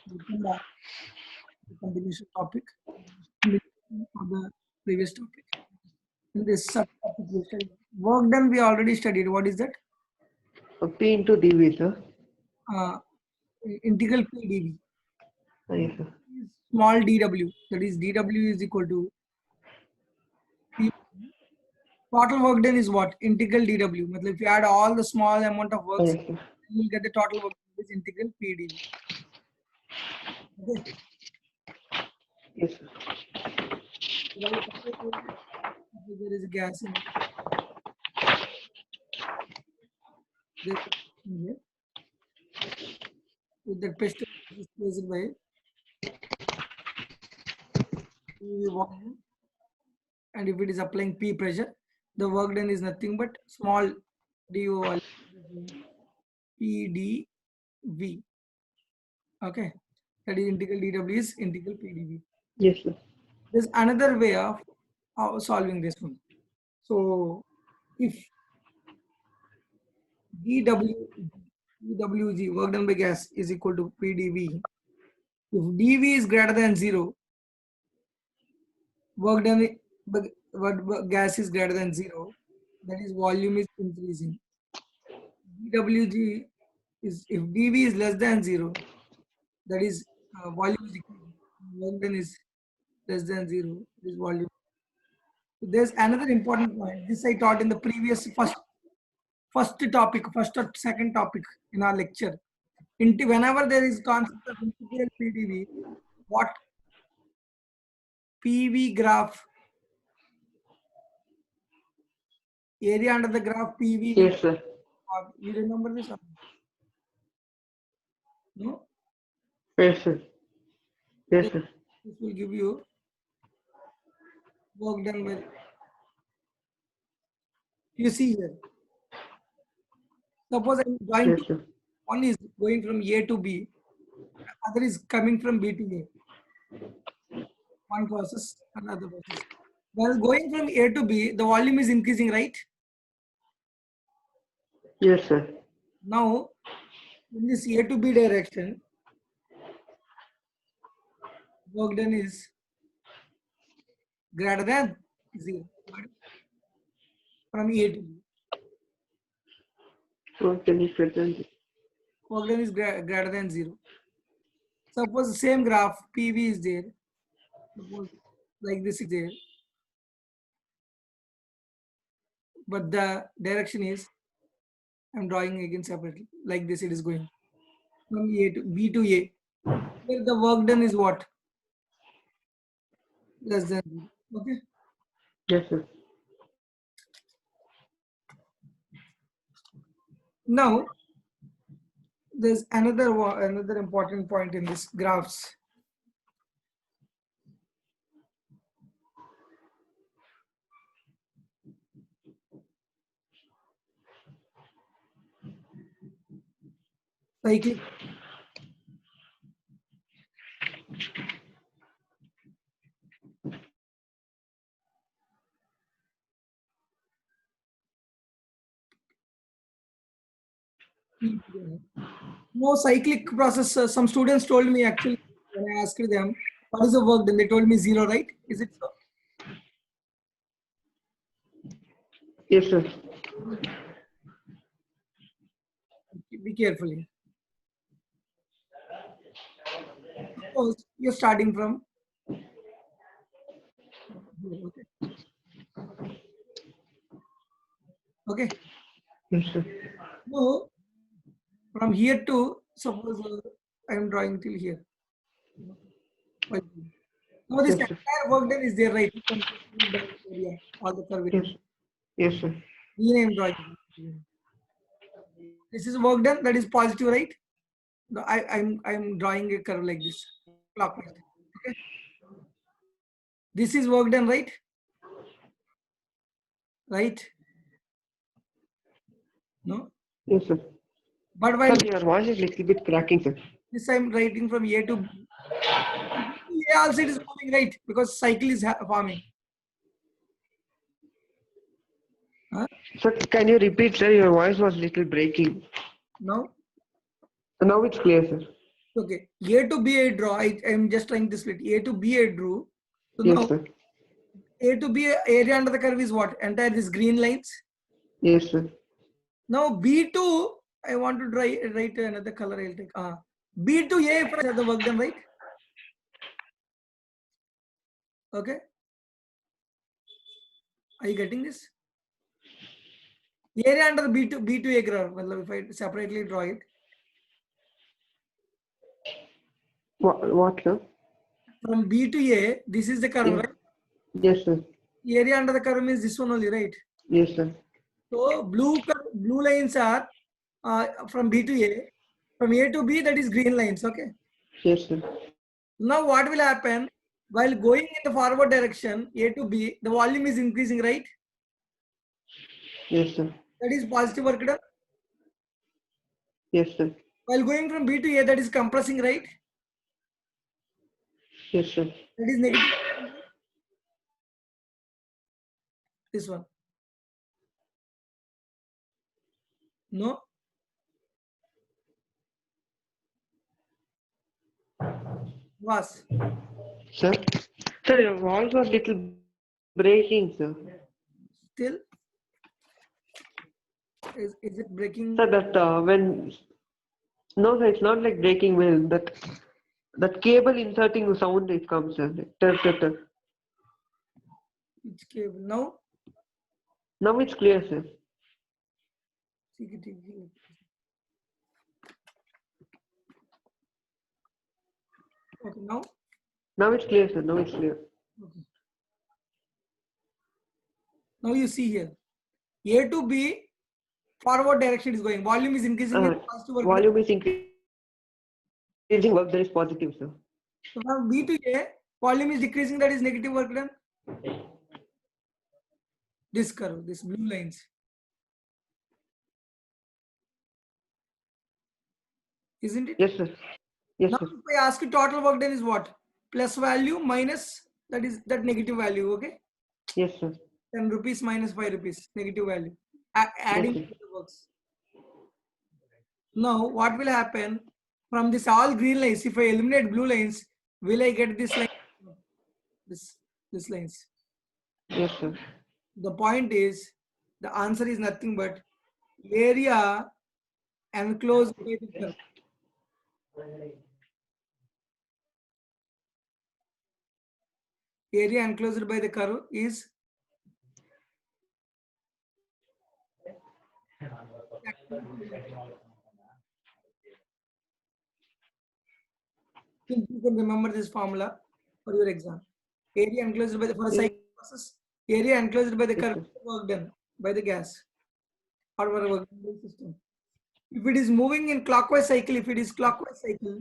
Welcome back to the continuation topic of the previous topic. In this subtopic, we studied work done. We already studied. What is that? P into dV, sir. Uh, Integral PdV. Yes, sir. Small dw. That is dw is equal to P. Total work done is what? Integral dw. Matlab if you add all the small amount of works, Yes, sir. you will get the total work done is integral PdV. Okay. Yes, sir. There is a gas in it. There is here. With the test is placed by PV1, and if it is applying P pressure, the work done is nothing but small dO PdV. Okay, that is integral dW is integral PdV. Yes, sir. There's another way of solving this one. So if dWg work done by gas is equal to PdV, if dV is greater than 0, work done by gas is greater than 0, that is volume is increasing. dWg is, if dV is less than 0, that is volume is decreasing. Work done is less than 0, this volume. There's another important point. This I taught in the previous first topic, first or second topic in our lecture. Whenever there is concept of integral PdV, what PV graph, area under the graph PV. Yes, sir. You remember this? No? Yes, sir. Yes, sir. This will give you work done by. You see here. Suppose I'm drawing Yes, sir. one is going from A to B, other is coming from B to A. One process, another process. While going from A to B, the volume is increasing, right? Yes, sir. Now, in this A to B direction, work done is greater than 0 from A to B. So can you present it? Work done is greater than 0. Suppose the same graph PV is there. Suppose like this is there. But the direction is, I'm drawing again separately. Like this it is going. From A to B to A. Here the work done is what? Less than 0. Okay. Yes, sir. Now, there's another important point in this graphs. Cyclic. No cyclic process. Some students told me actually when I asked them what is the work done, they told me 0, right? Is it so? Yes, sir. Be carefully. Suppose you're starting from here, okay. Okay. Yes, sir. So from here to suppose I am drawing till here. Now this Yes, sir. entire work done is there, right? Area, all the curvature. Yes. Yes, sir. I am drawing. This is work done. That is positive, right? No, I'm drawing a curve like this, clockwise. Okay. This is work done, right? Right? No. Yes, sir. But while Sir, your voice is little bit cracking, sir. this I'm writing from A to B. A also it is moving, right? Because cycle is forming. Huh? Sir, can you repeat, sir? Your voice was little breaking. Now Now it's clear, sir. Okay, A to B I draw. I am just trying to split. A to B I drew. So Yes, now sir. A to B area under the curve is what? Entire these green lines. Yes, sir. Now B2, I want to write another color. I'll take. B to A for the work done, right? Okay. Are you getting this? Area under B to A curve. Well, if I separately draw it. What, sir? From B to A, this is the curve, Yes. right? Yes, sir. Area under the curve means this one only, right? Yes, sir. So blue lines are from B to A. From A to B, that is green lines. Okay. Yes, sir. Now what will happen? While going in the forward direction, A to B, the volume is increasing, right? Yes, sir. That is positive work done. Yes, sir. While going from B to A, that is compressing, right? Yes, sir. That is negative. This one. No. Was. Sir? Sir, your voice was little breaking, sir. Still. Is it breaking? Sir, that when no, sir, it's not like breaking well. That cable inserting sound it comes, sir. Like, tur, tur, tur. Which cable? Now. Now it's clear, sir. Okay, now. Now it's clear, sir. Now it's clear. Okay. Now you see here. A to B, forward direction is going. Volume is increasing in positive work done. Volume is increasing. Work there is positive, sir. So from B to A, volume is decreasing, that is negative work done. This curve, this blue lines. Isn't it? Yes, sir. Yes, Now sir. if I ask you total work done is what? Plus value minus that negative value, okay? Yes, sir. 10 rupees minus 5 rupees, negative value. Adding Yes, to the works. Now what will happen? From this all green lines, if I eliminate blue lines, will I get this line? This lines. yes, sir. The point is, the answer is nothing but area enclosed by the curve. Area enclosed by the curve is think you can remember this formula for your exam. Area enclosed by the for a cycle process. Area enclosed by the Yes, curve sir. work done by the gas or whatever work done by the system. If it is moving in clockwise cycle, if it is clockwise cycle,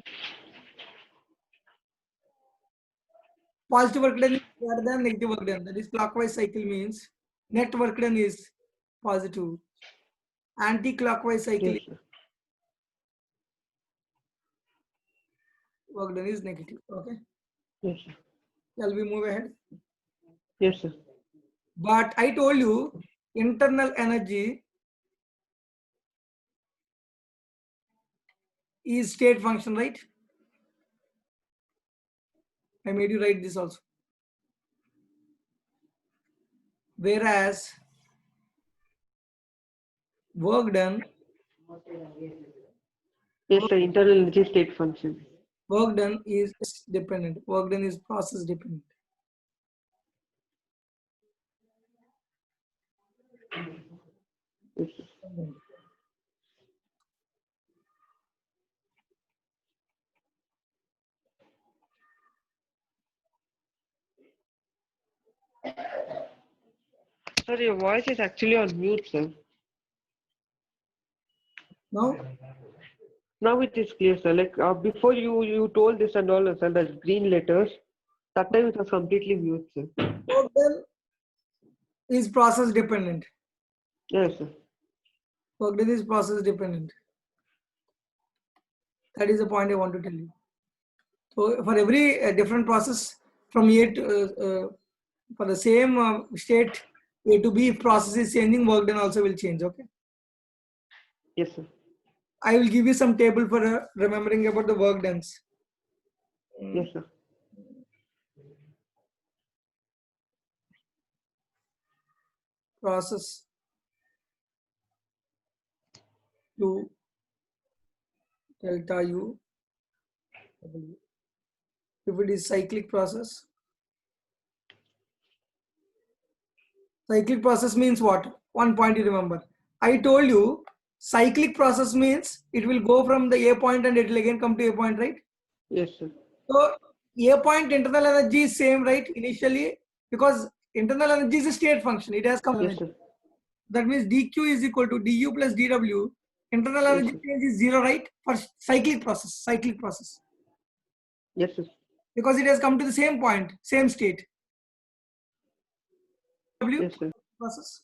positive work done is greater than negative work done. That is clockwise cycle means net work done is positive. Anti-clockwise cycle Yes, sir. work done is negative. Okay. Yes, sir. Shall we move ahead? Yes, sir. But I told you internal energy is state function, right? I made you write this also. Whereas work done, Yes, sir. Internal energy state function. work done is dependent. Work done is process dependent. Yes, sir. Sir, your voice is actually on mute, sir. Now, Now it is clear, sir. Like before you told this and all, sir, that green letters. That time it was completely mute, sir. work done is process dependent. Yes, sir. Work done is process dependent. That is the point I want to tell you. So for every different process from A to for the same state A to B, if process is changing, work done also will change. Okay. Yes, sir. I will give you some table for remembering about the work done. Yes, sir. Process to delta U. If it is cyclic process means what? One point you remember. I told you cyclic process means it will go from the A point and it will again come to A point, right? Yes, sir. So A point internal energy is same, right? Initially, because internal energy is a state function. It has come. Yes, sir. That means dq is equal to du plus dw. Internal energy sir. change is 0, right? For cyclic process. Yes, sir. Because it has come to the same point, same state. W Yes, sir. process.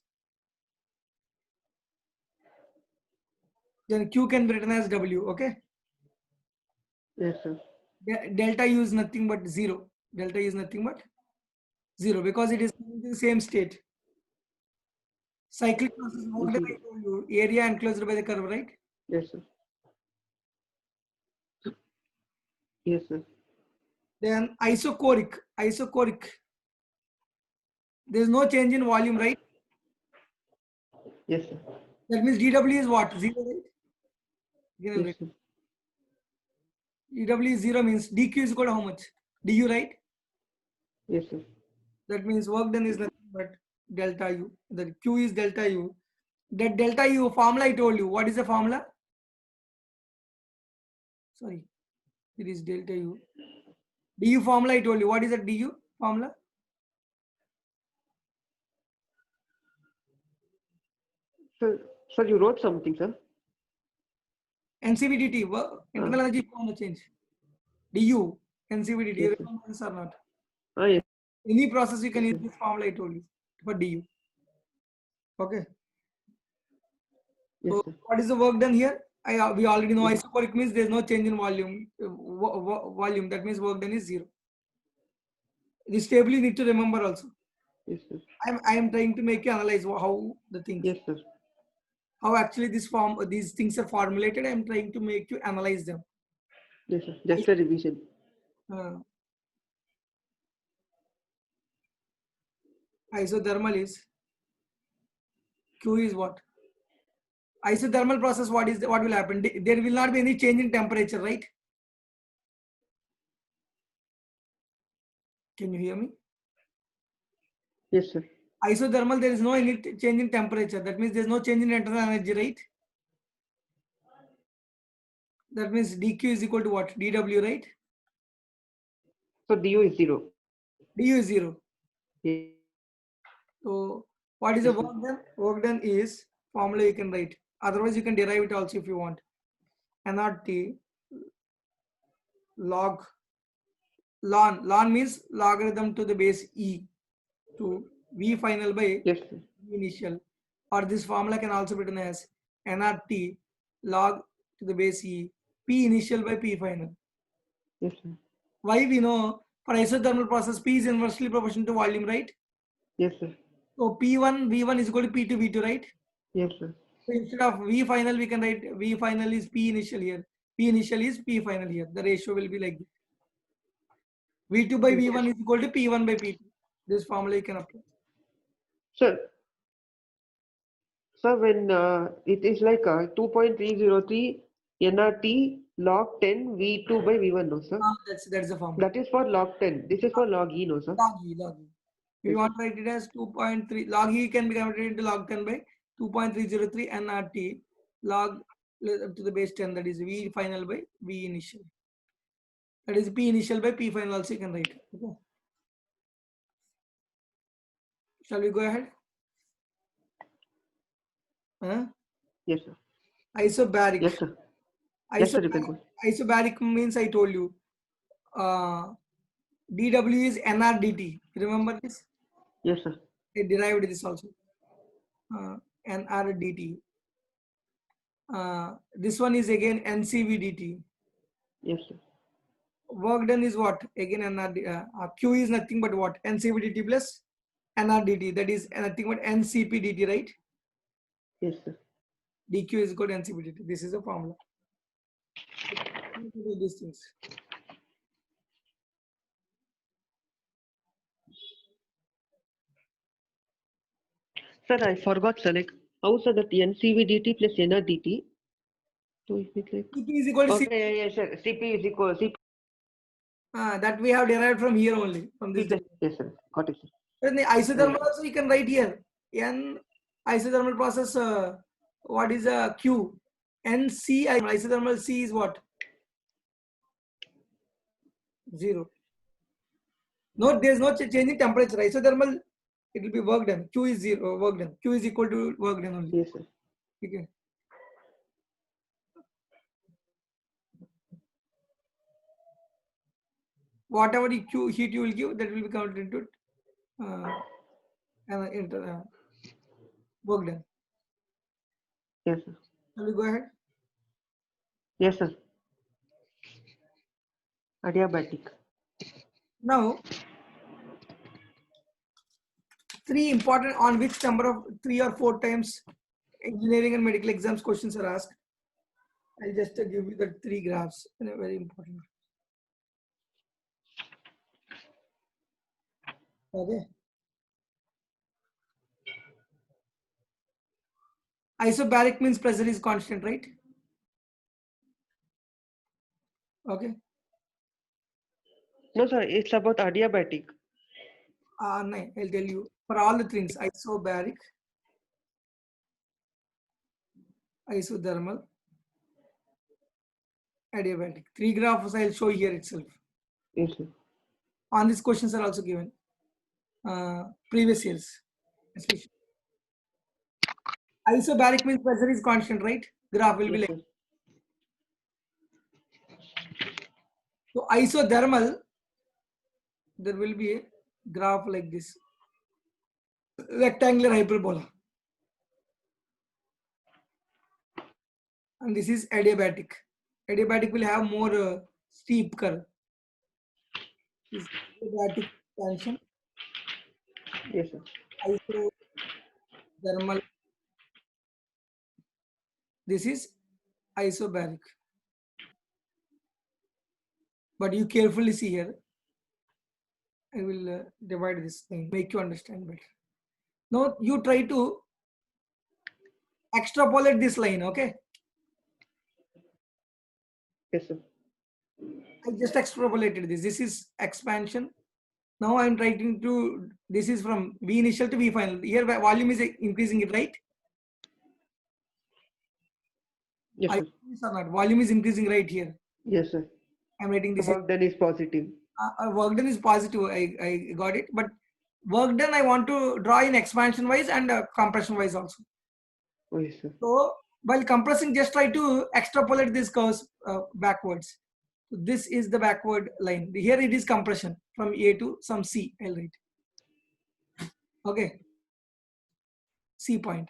Then Q can be written as W, okay? Yes, sir. Delta U is nothing but 0. Delta U is nothing but 0 because it is in the same state. Cyclic process, what did I told you? Area enclosed by the curve, right? Yes, sir. Yes, sir. Then isochoric. There is no change in volume, right? Yes, sir. That means dW is what? 0, right? Yes, sir. dW is 0 means dq is equal to how much? Du, right? Yes, sir. That means work done is nothing but delta U. The Q is delta U. That delta U formula I told you. What is the formula? Sorry, it is delta U. Du formula I told you. What is the du formula? Sir, you wrote something, sir? NCVDT, internal energy formula change. Du, NCVDT. You Yes, sir. remember this or not? Yes. Any process you can Yes, use this formula I told you for du. Okay. Yes, So sir. what is the work done here? We already know Yes. isochoric means there is no change in volume. Volume, that means work done is 0. This table you need to remember also. Yes, sir. I am trying to make you analyze how the things, Yes, sir. how actually these things are formulated. I am trying to make you analyze them. Yes, sir. Just a revision. Isothermal is Q is what? Isothermal process. What will happen? There will not be any change in temperature, right? Can you hear me? Yes, sir. Isothermal, there is no any change in temperature. That means there is no change in internal energy, right? That means dq is equal to what? dw, right? So du is 0. du is 0. Yes. So what is the work done? Work done is formula you can write. Otherwise you can derive it also if you want. nRT log ln means logarithm to the base e to v final by Yes, sir. v initial, or this formula can also be written as nRT log to the base e p initial by p final. Yes, sir. Why? We know for isothermal process p is inversely proportional to volume, right? Yes, sir. So p1 v1 is equal to p2 v2, right? Yes, sir. So instead of v final we can write v final is p initial here, p initial is p final here. The ratio will be like this. v2 by v1 is equal to p1 by p2. This formula you can apply. Sir, when it is like 2.303 nRT log 10 V2 by V1, no, sir? That's the formula. That is for log 10. This is for log E, no, sir? Log E. If you want to write it as 2.3, log E can be converted into log 10 by 2.303 nRT log to the base 10, that is v final by v initial. That is p initial by p final also you can write. Okay. Shall we go ahead? Yes, sir. Isobaric. Yes, sir. Yes, sir, you can go. Isobaric means I told you. dW is nRdt. Remember this? Yes, sir. I derived this also. nRdt. This one is again NCVDT. Yes, sir. Work done is what? Again nRd. Q is nothing but what? NCVDT plus nRdt. That is nothing but NCPDT, right? Yes, sir. dq is equal to NCPDT. This is the formula. These things. Sir, I forgot, sir. Like, how, sir, that NCV dt plus NR dt? So is it like? Cp is equal to Okay, yeah, yeah, sir. CP is equal CP that we have derived from here only, from this. plus, yes, sir. Got it, sir. Then the isothermal Right. also you can write here. N isothermal process, what is a Q? NC isothermal C is what? 0. No, there is no change in temperature. Isothermal, it will be work done. Q is 0, work done. Q is equal to work done only. Yes, sir. Okay. Whatever the Q heat you will give, that will be converted into work done. Yes, sir. Shall we go ahead? Yes, sir. Adiabatic. Now, three important on which number of 3 or 4 times engineering and medical exams questions are asked. I'll just give you the 3 graphs, and a very important. Okay. Isobaric means pressure is constant, right? Okay. No, sir. It's about adiabatic. No, I'll tell you for all the things: isobaric, isothermal, adiabatic. 3 graphs I'll show here itself. Yes, sir. On these questions are also given. Previous years, especially. Isobaric means pressure is constant, right? Graph will be Yes, like. sir. So isothermal, there will be a graph like this, rectangular hyperbola, and this is adiabatic. Adiabatic will have more steep curve. This is adiabatic expansion, Yes, sir. isothermal. This is isobaric. But you carefully see here. I will divide this thing, make you understand better. Now you try to extrapolate this line, okay? Yes, sir. I just extrapolated this. This is expansion. Now I'm trying to, this is from V initial to V final. Here volume is increasing it, right? Yes, I sir. or not. Volume is increasing right here. Yes, sir. I'm writing The this. work done is positive. Work done is positive. I got it. But work done, I want to draw in expansion wise and compression wise also. Oh, yes, sir. So while compressing, just try to extrapolate this curves backwards. So this is the backward line. Here it is compression from A to some C. I'll write. Okay. C point.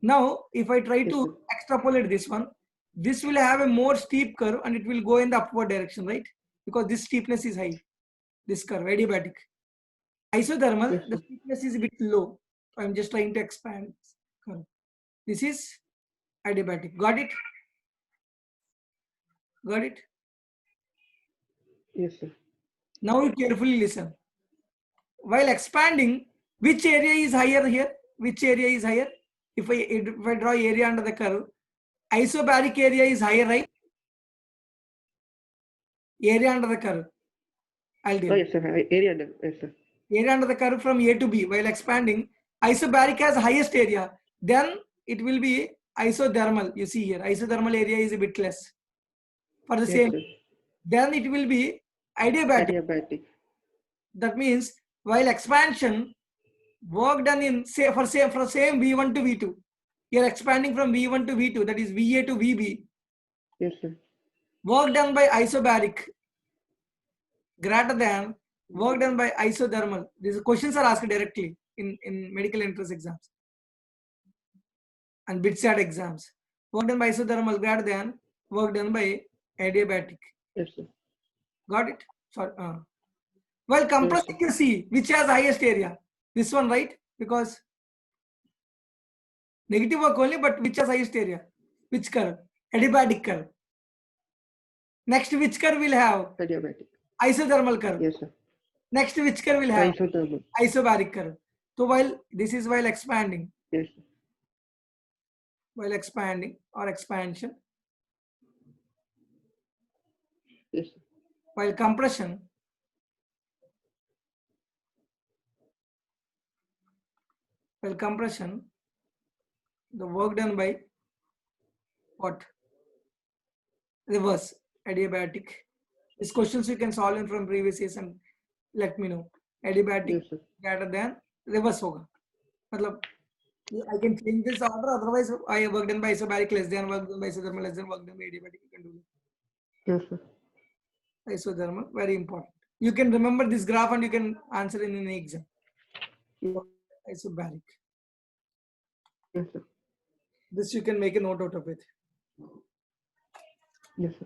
Now, if I try Yes, to sir. extrapolate this one, this will have a more steep curve and it will go in the upward direction, right? Because this steepness is high. This curve, adiabatic. Isothermal, Yes, the sir. steepness is a bit low. I'm just trying to expand curve. This is adiabatic. Got it? Got it? Yes, sir. Now you carefully listen. While expanding, which area is higher here? Which area is higher? If I draw area under the curve, isobaric area is higher, right? Area under the curve. I'll Oh, tell. yes, sir. Area done. Yes, sir. Area under the curve from A to B. While expanding, isobaric has highest area. Then it will be isothermal. You see here, isothermal area is a bit less. For the Yes, same, sir. then it will be adiabatic. Adiabatic. That means while expansion, work done in say for same V1 to V2. You're expanding from V1 to V2, that is VA to VB. Yes, sir. Work done by isobaric greater than work done by isothermal. These questions are asked directly in medical entrance exams and BITSAT exams. Work done by isothermal greater than work done by adiabatic. Yes, sir. Got it? Sorry. While Yes, compressing, sir. you see which has highest area. This one, right? Because negative work only, but which has highest area? Which curve? Adiabatic curve. Next, which curve will have? Adiabatic. Isothermal curve. Yes, sir. Next, which curve will have? Isothermal. Isobaric curve. So while this is while expanding, Yes, sir. while expanding or expansion, Yes, sir. while compression, the work done by what? Reverse adiabatic. These questions you can solve in from previous years and let me know. Adiabatic Yes, sir. greater than reverse होगा. मतलब I can change this order. Otherwise, I work done by isobaric less than work done by isothermal less than work done by adiabatic. You can do Yes, sir. that. Isothermal, very important. You can remember this graph and you can answer in an exam. Isobaric. Yes, sir. This you can make a note out of it. Yes, sir.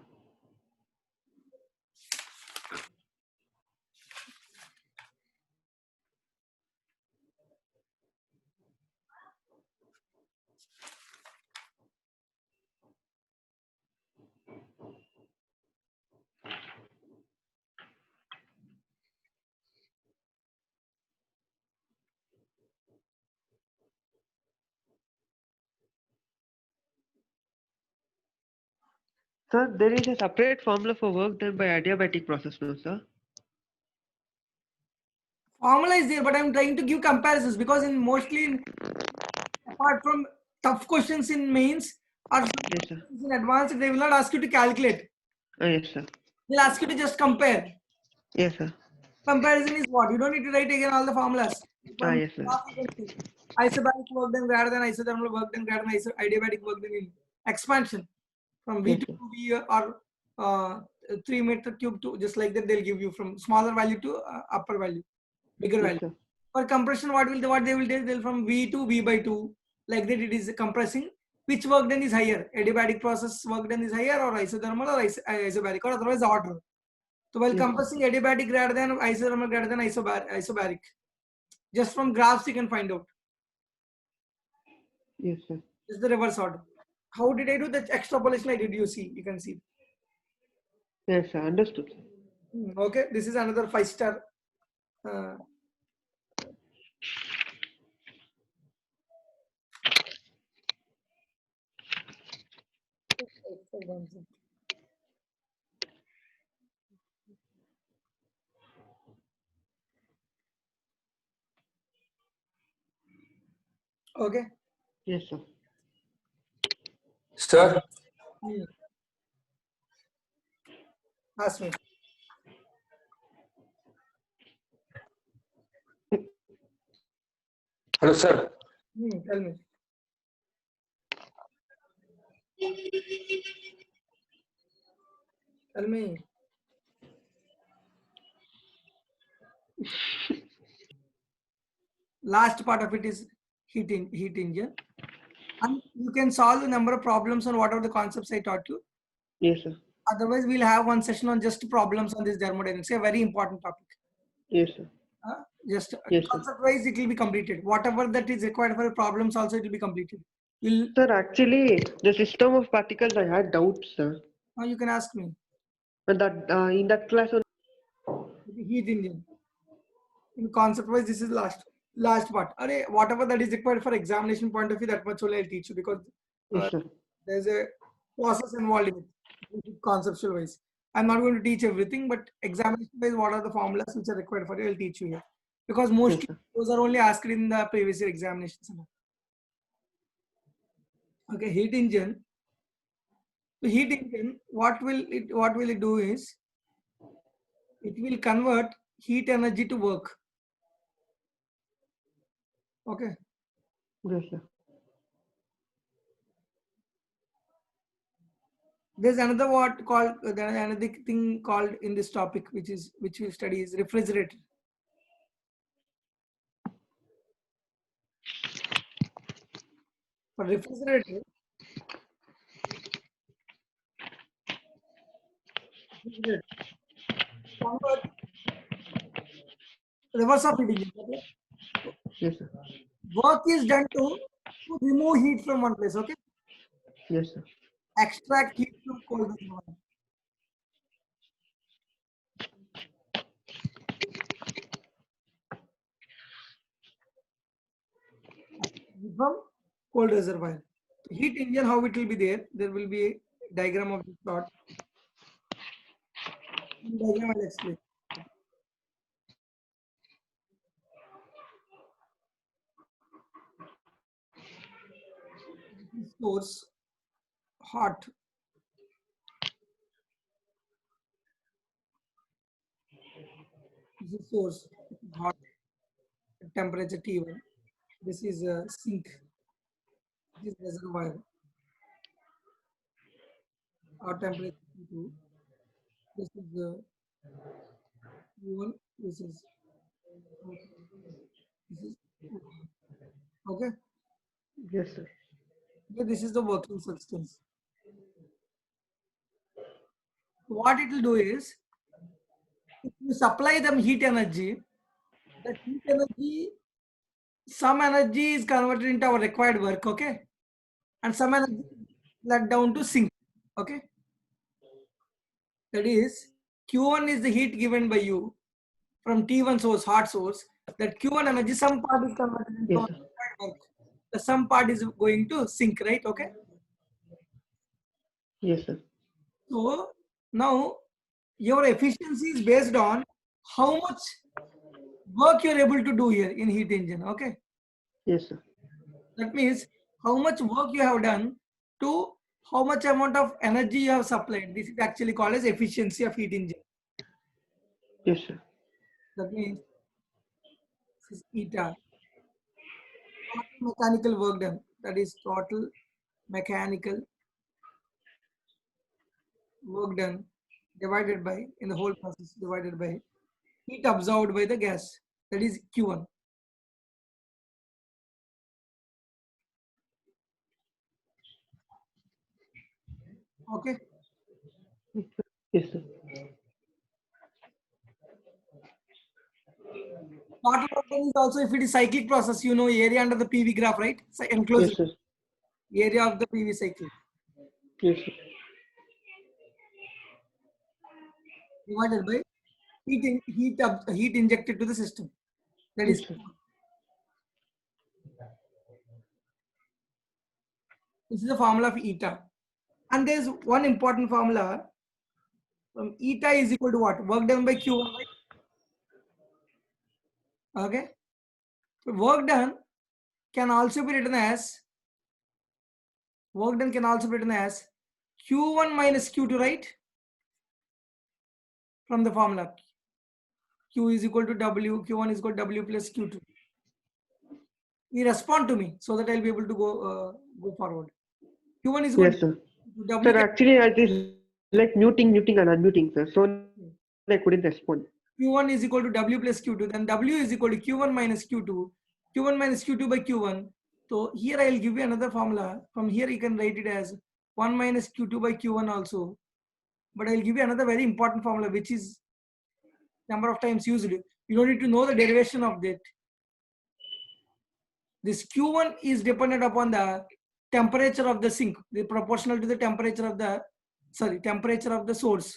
Sir, there is a separate formula for work done by adiabatic process, no, sir? Formula is there, but I'm trying to give comparisons because apart from tough questions in mains or Yes, sir. in advanced, they will not ask you to calculate. Yes, sir. They'll ask you to just compare. Yes, sir. Comparison is what? You don't need to write again all the formulas. From Yes, sir. graph you can see. Isobaric work done greater than isothermal work done greater than adiabatic work done in expansion from V2 Yes, sir. to V or 3 meter cube to just like that they'll give you from smaller value to upper value, bigger Yes, value. sir. For compression, what they will do? They'll from V to V by 2 like that it is compressing. Which work done is higher? Adiabatic process work done is higher or isothermal or isobaric or otherwise order. So while Yes, sir. compressing adiabatic greater than isothermal greater than isobaric. Just from graphs you can find out. Yes, sir. This is the reverse order. How did I do the extrapolation? I did you see? You can see. Yes, sir. Understood. Okay, this is another 5-star. Okay. Yes, sir. Sir, Ask me. hello, sir. Tell me. Tell me. Last part of it is heat engine. And you can solve the number of problems on whatever the concepts I taught you. Yes, sir. Otherwise, we'll have one session on just problems on this thermodynamics, a very important topic. Yes, sir. Just Yes, sir. concept wise, it will be completed. Whatever that is required for problems, also it will be completed. Sir, actually, the system of particles, I had doubts, sir. Now you can ask me. And that in that class, Heat engine. In concept wise, this is last part. Whatever that is required for examination point of view, that much only I'll teach you because yes, sir. there's a process involved in it, conceptual wise. I'm not going to teach everything, but examination wise, what are the formulas which are required for you, I'll teach you here. Because mostly sir. those are only asked in the previous year examinations. Okay, heat engine. So heat engine, what will it do is it will convert heat energy to work. Okay. Yes, sir. There's another thing called in this topic, which we'll study is refrigerator. For refrigerator, convert reverse of heat engine. Okay? Yes, sir. Work is done to remove heat from one place. Okay, Yes, sir. extract heat from cold environment. from cold reservoir. Heat engine, how it will be there? There will be a diagram of this sort. Diagram I'll explain. Source hot. This is source hot, temperature T1. This is a sink. This is reservoir. Our temperature T2. This is the T1. This is okay. Yes, sir. Okay, this is the working substance. What it will do is, if you supply them heat energy, that heat energy, some energy is converted into our required work, okay, and some energy let down to sink, okay. That is, Q1 is the heat given by you from T1 source, hot source. That Q1 energy, some part is converted into Yes, our sir. required work. The some part is going to sink, right? Okay. Yes, sir. So now your efficiency is based on how much work you're able to do here in heat engine, okay. Yes, sir. That means how much work you have done to how much amount of energy you have supplied. This is actually called as efficiency of heat engine. Yes, sir. That means this is eta. Total mechanical work done. That is total mechanical work done divided by, in the whole process, divided by heat absorbed by the gas. That is Q1. Okay. Yes, sir. Total work done is also, if it is cyclic process, you know area under the PV graph, right? So enclosed Yes, sir. area of the PV cycle Yes, sir. divided by heat injected to the system. That Yes, is, sir. this is the formula of eta. And there's one important formula. From eta is equal to what? Work done by Q1, right? Okay. So work done can also be written as, work done can also be written as Q1 minus Q2, right? From the formula. Q is equal to W, Q1 is equal to W plus Q2. You respond to me so that I'll be able to go forward. Q1 is equal Yes, to sir. W. Sir, actually, I just like muting and unmuting, sir. So I couldn't respond. Q1 is equal to W plus Q2, then W is equal to Q1 minus Q2, Q1 minus Q2 by Q1. So here I will give you another formula. From here you can write it as 1 minus Q2 by Q1 also. But I will give you another very important formula which is number of times used. You don't need to know the derivation of that. This Q1 is dependent upon the temperature of the sink, the proportional to the temperature of the, temperature of the source.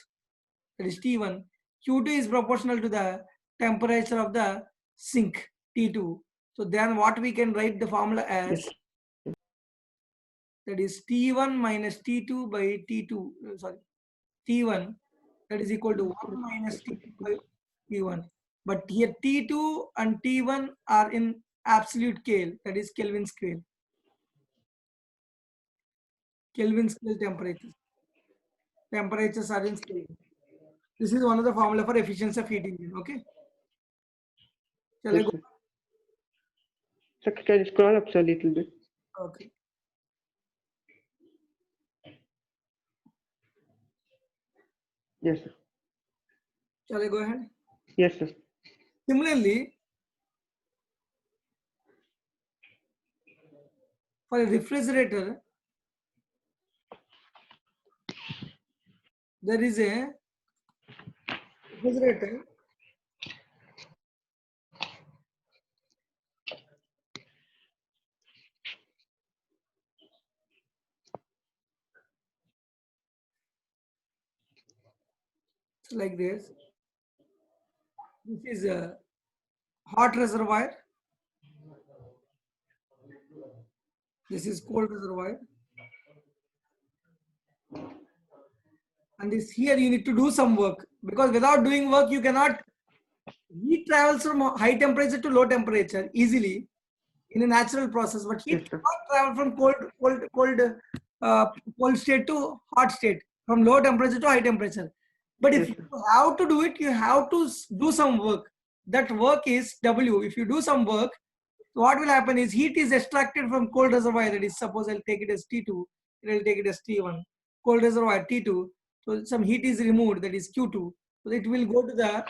That is T1. Q2 is proportional to the temperature of the sink, T2. So then what we can write the formula as, Yes. that is T1 minus T2 by T2, T1, that is equal to 1 minus T2 by T1. But here T2 and T1 are in absolute scale, that is Kelvin scale. Kelvin scale temperatures. Temperatures are in scale. This is one of the formula for efficiency of heat engine. Okay. Shall I Yes, go? sir. Sir, can you scroll up, sir, a little bit? Okay. Yes, sir. Shall I go ahead? Yes, sir. Similarly, for a refrigerator, there is a refrigerator like this. This is a hot reservoir. This is cold reservoir. And this here you need to do some work, because without doing work you cannot. Heat travels from high temperature to low temperature easily in a natural process, but heat Yes, sir. cannot travel from uh, cold state to hot state, from low temperature to high temperature. But if Yes, you sir. have to do it, you have to do some work. That work is W. If you do some work, what will happen is heat is extracted from cold reservoir. That is, suppose I'll take it as T2, it will take it as T1. Cold reservoir T2. So some heat is removed, that is Q2. So it will go to the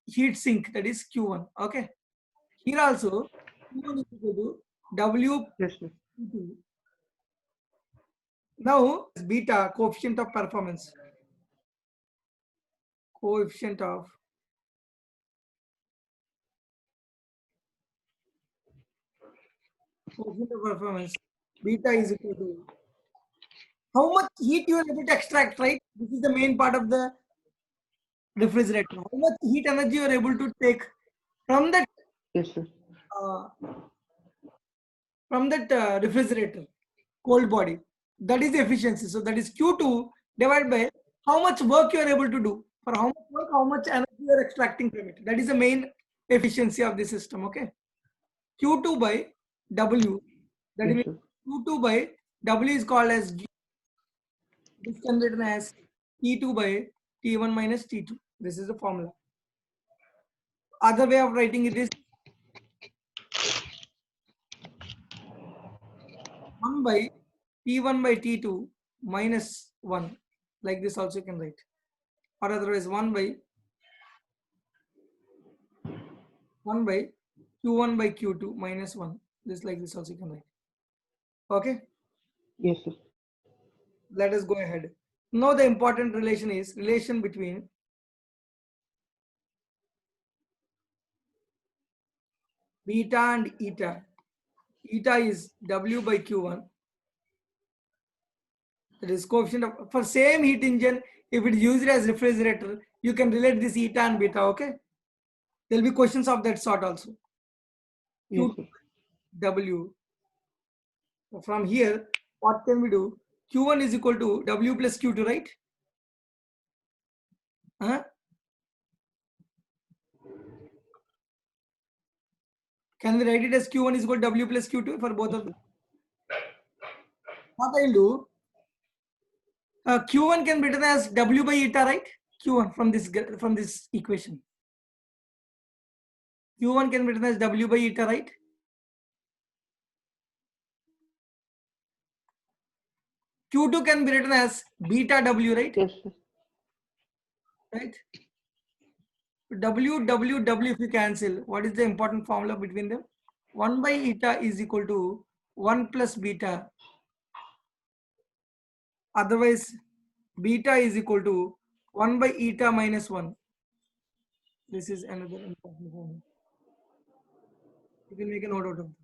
heat sink, that is Q1. Okay. Here also Q1 is equal to W Yes, sir. Q2. Now beta, coefficient of performance. Coefficient of performance. Beta is equal to how much heat you are able to extract, right? This is the main part of the refrigerator. How much heat energy you are able to take from that Yes, sir. uh, refrigerator, cold body. That is the efficiency. So that is Q2 divided by how much work you are able to do. For how much work, how much energy you are extracting from it. That is the main efficiency of the system. Okay. Q2 by W. That Yes, means sir. Q2 by W is called as G. This can be written as T2 by T1 minus T2. This is the formula. Other way of writing it is 1 by T1 by T2 minus 1. Like this also you can write. Or otherwise 1 by Q1 by Q2 minus 1. This like this also you can write. Okay. Yes, sir. Let us go ahead. Now the important relation is relation between beta and eta. Eta is W by Q1. That is coefficient of, for same heat engine, if it is used as refrigerator, you can relate this eta and beta. Okay. There will be questions of that sort also. Yes, Q sir. W. From here, what can we do? Q1 is equal to W plus Q2, right? Huh? Can we write it as Q1 is equal to W plus Q2 for both Yes, of them? sir. What I'll do, Q1 can be written as W by eta, right? Q1 from this equation. Q1 can be written as W by eta, right? Q2 can be written as beta W, right? Yes, sir. Right? W, W, W if you cancel, what is the important formula between them? 1 by eta is equal to 1 plus beta. Otherwise, beta is equal to 1 by eta minus 1. This is another important formula. You can make a note out of this.